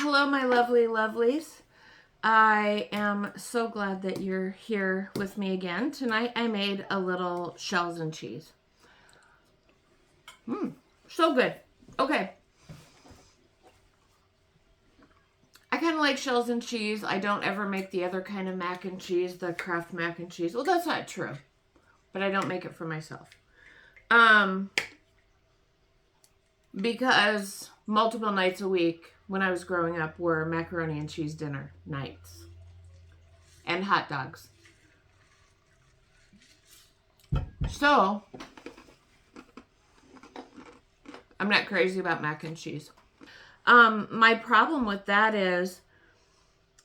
Hello, my lovely lovelies. I am so glad that you're here with me again. Tonight I made a little shells and cheese. So good. Okay. I kind of like shells and cheese. I don't ever make the other kind of mac and cheese, the Kraft mac and cheese. Well, that's not true. But I don't make it for myself. Because multiple nights a week when I was growing up were macaroni and cheese dinner nights. And hot dogs. So, I'm not crazy about mac and cheese. My problem with that is,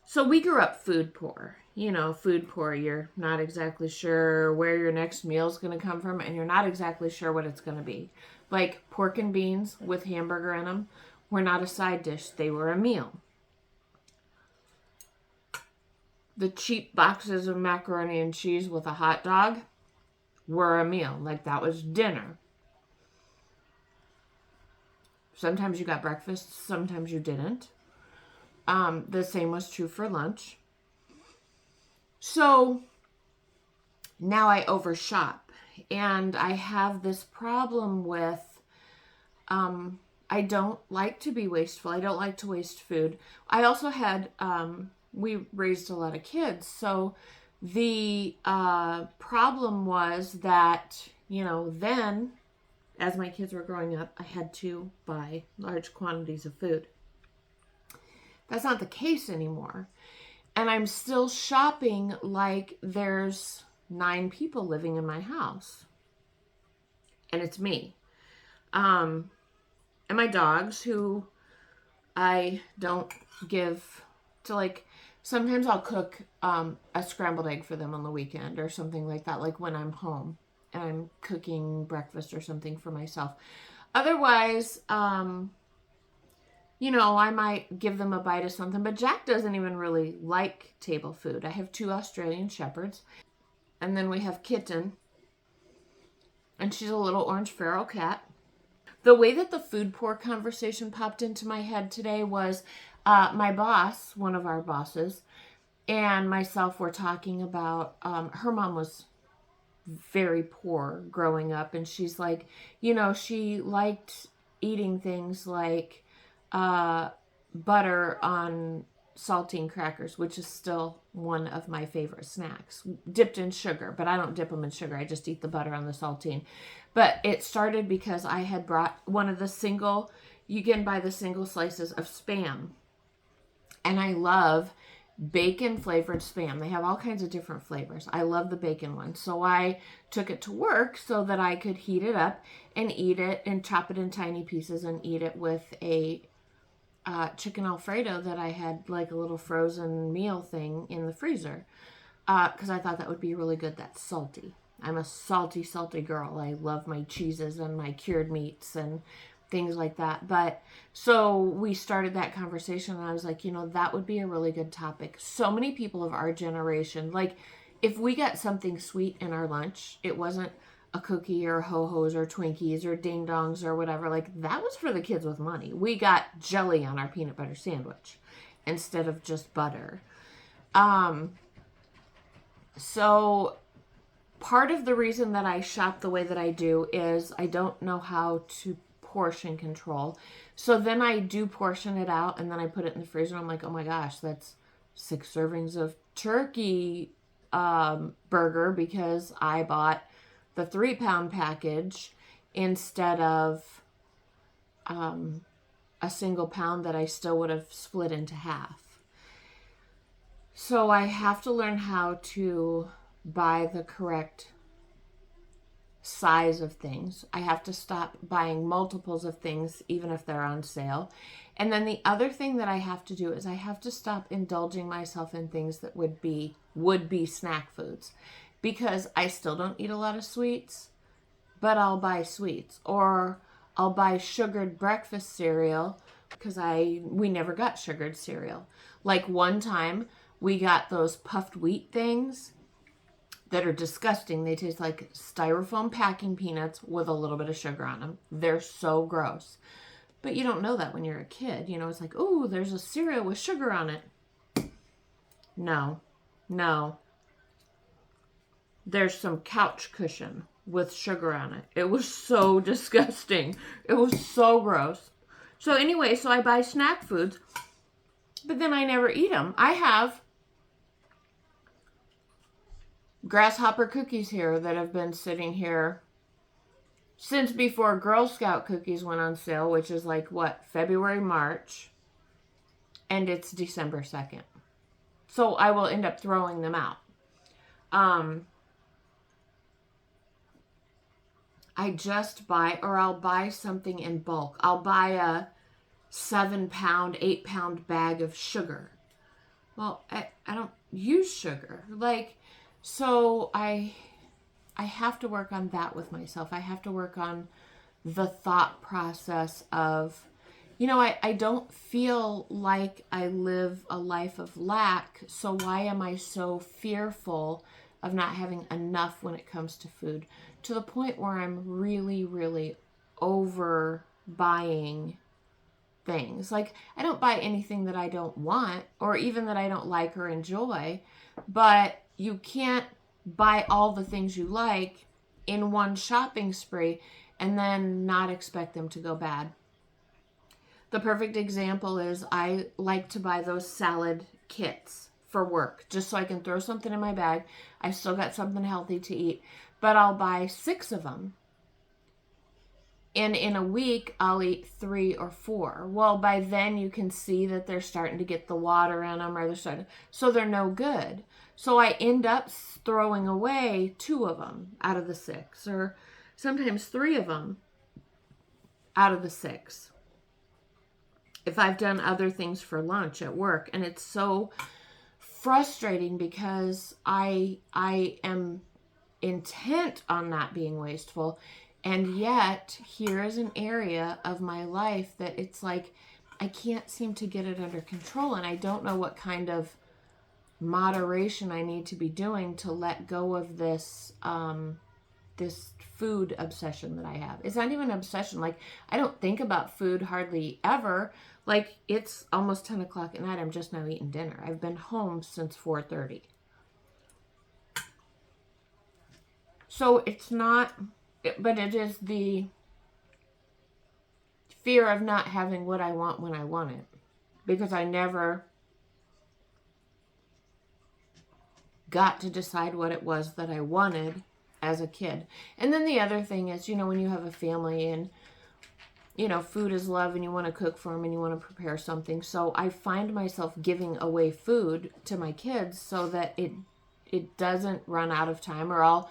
so we grew up food poor. You know, food poor. You're not exactly sure where your next meal is going to come from, and you're not exactly sure what it's going to be. Like pork and beans with hamburger in them were not a side dish. They were a meal. The cheap boxes of macaroni and cheese with a hot dog were a meal. Like that was dinner. Sometimes you got breakfast, sometimes you didn't. The same was true for lunch. So now I overshop, and I have this problem with, I don't like to be wasteful. I don't like to waste food. I also had, we raised a lot of kids. So the problem was that, then as my kids were growing up, I had to buy large quantities of food. That's not the case anymore. And I'm still shopping like there's 9 people living in my house. And it's me. And my dogs, who I don't give to, like, sometimes I'll cook a scrambled egg for them on the weekend or something like that, like when I'm home and I'm cooking breakfast or something for myself. Otherwise, I might give them a bite of something, but Jack doesn't even really like table food. I have 2 Australian Shepherds, and then we have Kitten, and she's a little orange feral cat. The way that the food poor conversation popped into my head today was my boss, one of our bosses, and myself were talking about, her mom was very poor growing up, and she's like, she liked eating things like butter on saltine crackers, which is still one of my favorite snacks, dipped in sugar, but I don't dip them in sugar. I just eat the butter on the saltine. But it started because I had brought one of the you can buy the single slices of Spam. And I love bacon flavored Spam. They have all kinds of different flavors. I love the bacon one. So I took it to work so that I could heat it up and eat it and chop it in tiny pieces and eat it with a chicken Alfredo that I had, like a little frozen meal thing in the freezer, because I thought that would be really good. That's salty. I'm a salty girl. I love my cheeses and my cured meats and things like that. But so we started that conversation, and I was like, that would be a really good topic. So many people of our generation, like if we got something sweet in our lunch, it wasn't a cookie or Ho-Hos or Twinkies or Ding Dongs or whatever. Like that was for the kids with money. We got jelly on our peanut butter sandwich instead of just butter. So part of the reason that I shop the way that I do is I don't know how to portion control. So then I do portion it out, and then I put it in the freezer. I'm like, oh my gosh, that's 6 servings of turkey burger, because I bought the 3-pound package instead of a single pound that I still would have split into half. So I have to learn how to buy the correct size of things. I have to stop buying multiples of things, even if they're on sale. And then the other thing that I have to do is I have to stop indulging myself in things that would be snack foods, because I still don't eat a lot of sweets, but I'll buy sweets, or I'll buy sugared breakfast cereal, because we never got sugared cereal. Like one time we got those puffed wheat things that are disgusting. They taste like styrofoam packing peanuts with a little bit of sugar on them. They're so gross. But you don't know that when you're a kid. You know, it's like, oh, there's a cereal with sugar on it. No, no. There's some couch cushion with sugar on it. It was so disgusting. It was so gross. So anyway, so I buy snack foods, but then I never eat them. I have grasshopper cookies here that have been sitting here since before Girl Scout cookies went on sale, which is like, what, February, March, and it's December 2nd. So I will end up throwing them out. I just buy, or I'll buy something in bulk. I'll buy a 7-pound, 8-pound bag of sugar. Well, I don't use sugar. Like, so I have to work on that with myself. I have to work on the thought process of, you know, I don't feel like I live a life of lack, so why am I so fearful of not having enough when it comes to food? To the point where I'm really, really over buying things. Like, I don't buy anything that I don't want or even that I don't like or enjoy, but you can't buy all the things you like in one shopping spree and then not expect them to go bad. The perfect example is I like to buy those salad kits for work just so I can throw something in my bag. I've still got something healthy to eat, but I'll buy 6 of them. And in a week, I'll eat 3 or 4. Well, by then you can see that they're starting to get the water in them, or so they're no good. So I end up throwing away 2 of them out of the 6, or sometimes 3 of them out of the 6. If I've done other things for lunch at work, and it's so frustrating because I am intent on not being wasteful, and yet here is an area of my life that it's like I can't seem to get it under control, and I don't know what kind of moderation I need to be doing to let go of this this food obsession that I have. It's not even an obsession. Like, I don't think about food hardly ever. Like, it's almost 10 o'clock at night. I'm just now eating dinner. I've been home since 4:30. So it's not, but it is the fear of not having what I want when I want it. Because I never got to decide what it was that I wanted as a kid. And then the other thing is, you know, when you have a family and, you know, food is love and you want to cook for them and you want to prepare something. So I find myself giving away food to my kids so that it doesn't run out of time, or I'll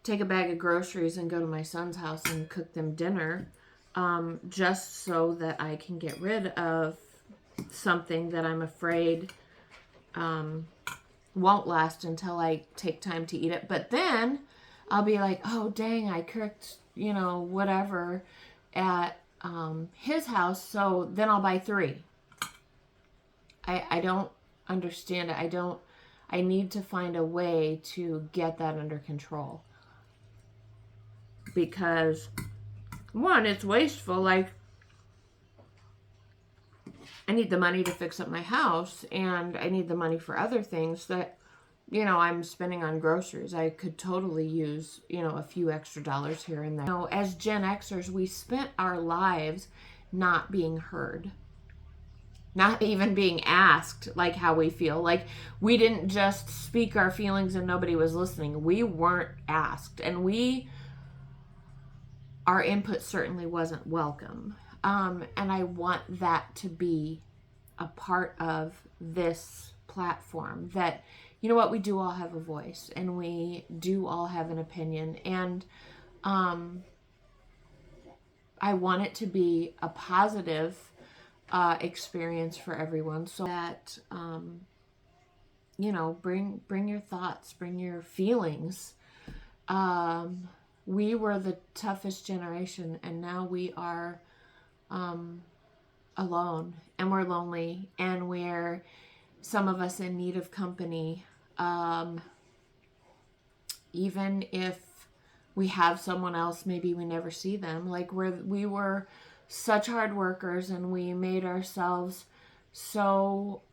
take a bag of groceries and go to my son's house and cook them dinner, just so that I can get rid of something that I'm afraid won't last until I take time to eat it. But then I'll be like, oh, dang, I cooked, you know, whatever at his house, so then I'll buy 3. I don't understand it. I need to find a way to get that under control. Because, one, it's wasteful. Like, I need the money to fix up my house, and I need the money for other things that, you know, I'm spending on groceries. I could totally use, you know, a few extra dollars here and there. You know, as Gen Xers, we spent our lives not being heard. Not even being asked, like, how we feel. Like, we didn't just speak our feelings and nobody was listening. We weren't asked. And our input certainly wasn't welcome. And I want that to be a part of this platform, that, you know what, we do all have a voice and we do all have an opinion, and I want it to be a positive experience for everyone, so that you know, bring your thoughts, bring your feelings. We were the toughest generation, and now we are alone, and we're lonely, and we're, some of us, in need of company. Even if we have someone else, maybe we never see them. Like, we were such hard workers, and we made ourselves so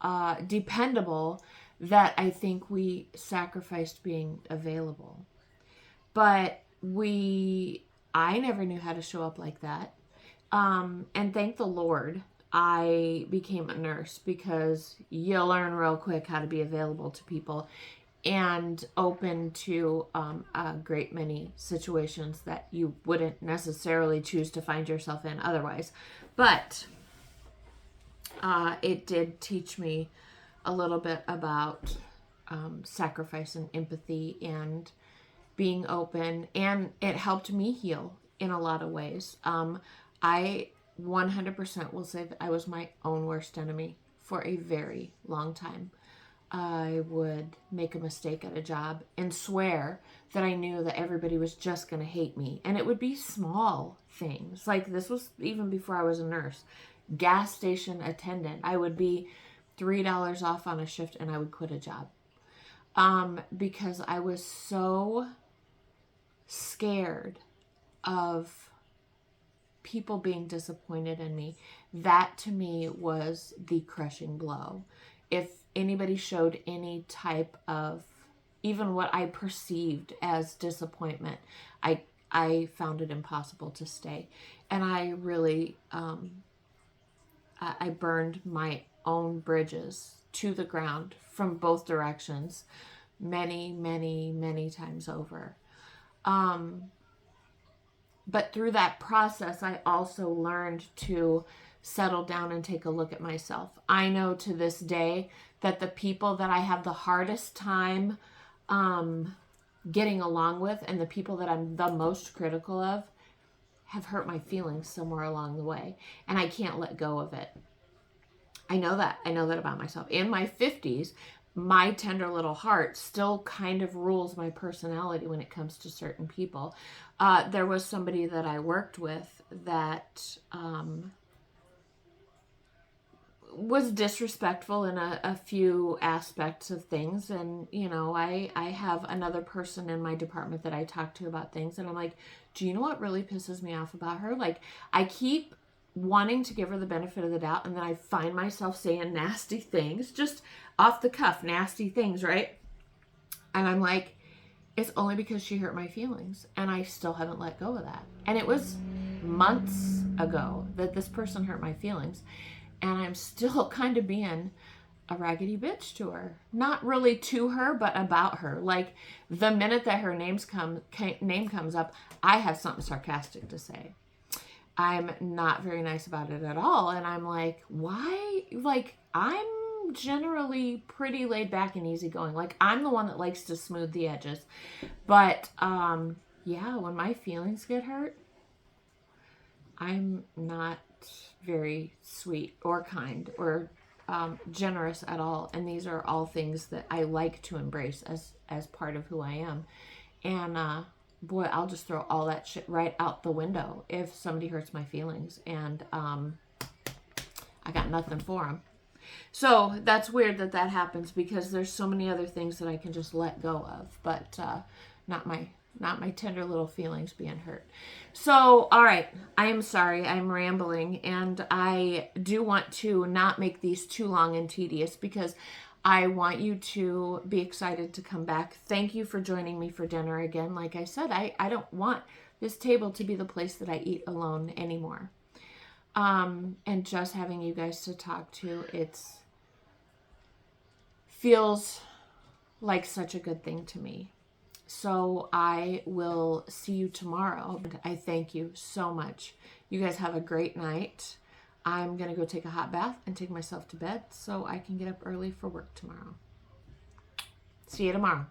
dependable that I think we sacrificed being available. But I never knew how to show up like that. And thank the Lord, I became a nurse, because you learn real quick how to be available to people and open to a great many situations that you wouldn't necessarily choose to find yourself in otherwise. But it did teach me a little bit about sacrifice and empathy and being open, and it helped me heal in a lot of ways. I 100% will say that I was my own worst enemy for a very long time. I would make a mistake at a job and swear that I knew that everybody was just going to hate me. And it would be small things. Like, this was even before I was a nurse. Gas station attendant. I would be $3 off on a shift and I would quit a job. Because I was so scared of people being disappointed in me. That to me was the crushing blow. If anybody showed any type of even what I perceived as disappointment, I found it impossible to stay. And I really I burned my own bridges to the ground from both directions many, many, many times over. But through that process, I also learned to settle down and take a look at myself. I know to this day that the people that I have the hardest time getting along with, and the people that I'm the most critical of, have hurt my feelings somewhere along the way. And I can't let go of it. I know that about myself. In my 50s, my tender little heart still kind of rules my personality when it comes to certain people. There was somebody that I worked with that was disrespectful in a few aspects of things. And, you know, I have another person in my department that I talk to about things. And I'm like, do you know what really pisses me off about her? Like, I keep wanting to give her the benefit of the doubt, and then I find myself saying nasty things, just off the cuff, nasty things, right? And I'm like, it's only because she hurt my feelings, and I still haven't let go of that. And it was months ago that this person hurt my feelings, and I'm still kind of being a raggedy bitch to her. Not really to her, but about her. Like, the minute that her name comes up, I have something sarcastic to say. I'm not very nice about it at all. And I'm like, why? Like, I'm generally pretty laid back and easygoing. Like, I'm the one that likes to smooth the edges. But, yeah, when my feelings get hurt, I'm not very sweet or kind or generous at all. And these are all things that I like to embrace as part of who I am. And, boy, I'll just throw all that shit right out the window if somebody hurts my feelings, and I got nothing for them. So that's weird that happens, because there's so many other things that I can just let go of, but not my tender little feelings being hurt. So, all right, I am sorry, I'm rambling, and I do want to not make these too long and tedious, because I want you to be excited to come back. Thank you for joining me for dinner again. Like I said, I don't want this table to be the place that I eat alone anymore. And just having you guys to talk to, feels like such a good thing to me. So I will see you tomorrow. I thank you so much. You guys have a great night. I'm going to go take a hot bath and take myself to bed so I can get up early for work tomorrow. See you tomorrow.